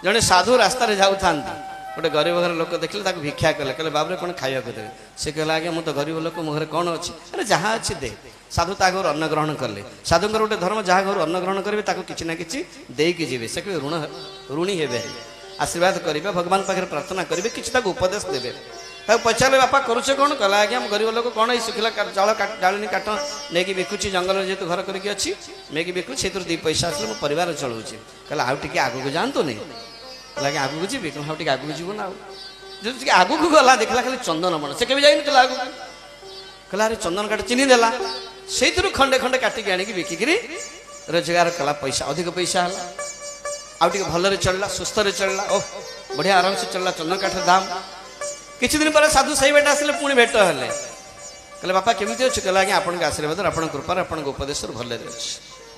जड़े साधु रास्तार जाऊ था गोटे गरीब घर लोक देखिले भिक्षा कले कहले बाबरे कौन खाया देवे से कहला आज्ञा मुझे गरीब लोक मो घर कौन अच्छी अरे जहाँ अच्छी दे साधु ता घर अन्न ग्रहण कले साधुंर गोटे धर्म जहाँ घर अन्न ग्रहण करेंगे कि ना कि देकी जी से ऋण ऋणी हे आशीर्वाद करेंगे भगवान पाखे प्रार्थना करेंगे कि उपदेश देवे पचारे बापा करुचे कौन कहला आज्ञा गरीब लोक कौन शुखला चाल डाणी काट नहीं बिकुची जंगल जेहतु घर करके अच्छी मेगी बिकु से दी पैसा आस परिवार चलाऊँगी कहला आउ टे आगू जातु नहीं लगे आगू जी हाँ टे आगू जीव ना जो आगू गला देखला खाली चंदन बण से कभी जाइन आगू कहला अरे चंदन काट चिन्ह देला से खंडे खंडे काटिक आनिक बिकिकी रोजगार कला पैसा अधिक पैसा है आउ टे भलरे चलला सुस्थ चलला ओह बढ़िया आराम से चलला चंदन काठ दाम किसी दिन पर साधु सही बेटा आसिले पुणी भेट हेले कहले बापा केमिति अछि कहला आज्ञा आपन आशीर्वाद आपन कृपा आपन उपदेश भलरे अछि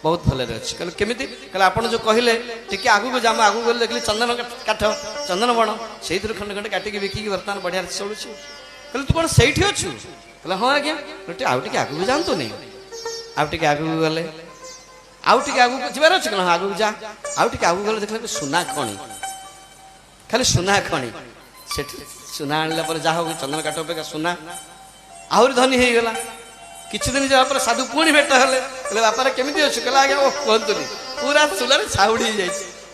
बहुत भलरे अछि कहले केमिति कहले आपन जो कहले टिके आगु को जाम आगु गले देखली चंदन काठ चंदन बण सेहितिर खंड खंड काटिक बिकी वर्तमान बढ़िया चलुछि कहले तू कोन सेठी अछु कहले हां आज्ञा टे आउ टिके आगु जानतो नहीं आउ टिके आगु गले आउ टिके आगु जिबार अछि कहले आगु जा आउ टिके आगु गले देखले सुना खणी खाली सुना खणी सेठी सुना आनला पर जहा चंदन काठ पे सुना आहरी धनी हो गला किछि दिन जापर साधु पुणी भेट हेले कहले बापारे केमिति अछि कहला आज्ञा ओ कहंतुनी पूरा सुलारे छाउडी जाय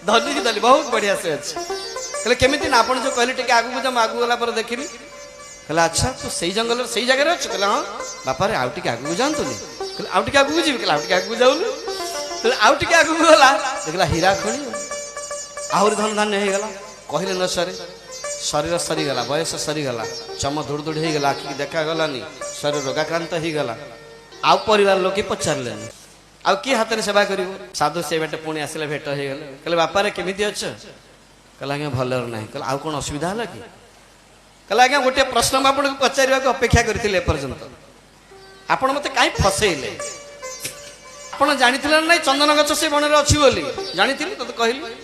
धनी की धनी बहुत बढ़िया से अछि कहले केमिति ना आपण जो कहले टिके आगु जम आगु गला पर देखिबी कहला अच्छा तू सही जंगल सही जगह रे अछि कहला हां बापारे आउ टिके आगु जानतुनी कहले आउ टिके आगु जीबी कहला आउ टिके आगु जाउनु कहले आउ टिके आगु गला देखला हीरा खणी आहरी धन धान्य हो गला कहले न सरे शरीर सरीगला बयस सरीगला चम धुड़ धुड़ हो गला आखिक देखा गलानी शरीर रोगाक्रांत हो गला आउ परिवार लोक पचारे आउ किए हाथ में सेवा कर साधु से बाटे पुणी आसिले भेट हो गले कहले बापारे केमिति अछ कहला आज्ञा भलर ना कहला आउ कौन असुविधा है कि कहला आज्ञा गोटे प्रश्न आपको पचार अपेक्षा करते पर्यंत आपण मत कहीं फसैले आप जानी ना चंदन गछ से बन अच्छी बोली जानी तो कहली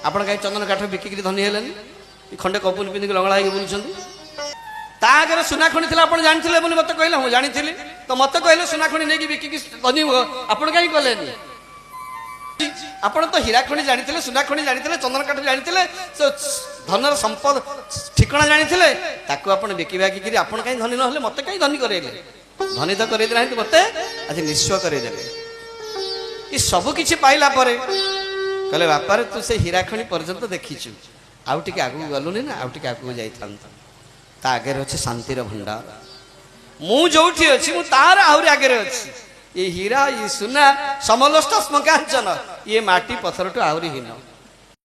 आप कहीं चंदन काठ बिकिकी धनी हेलेनी खंडे कपुल पिंधिक लंगड़ा होगी बुलूँ आगे सुना खणी थी आप जानते मत कहले मुझे जानी तो मत कहले सुना खणी नहीं बिकिकी धनी आप कहीं कले आप तो हीरा खणी जानी सुना खणी जानी चंदन काठ जानी धनर संपद ठिकना जानी आप बिकी बाकी आप कहीं धनी ना मत कहीं धनी करेले धनी तो कर मत आज निश्चय करदे ये सब किसी पाइला कहले बापारे तू से हीरा खणी पर्यंत देखीचु आउ टिके आगु गलुनी ना आउ टिके आगु जाइथांत ता आगे अछि शांतिर भंडार मु जोठी अछि मु तार आउरी आगे अछि ये हीरा ये सुना समलष्ट स्मकांचन ये माटी पत्थर टू आउरी हिन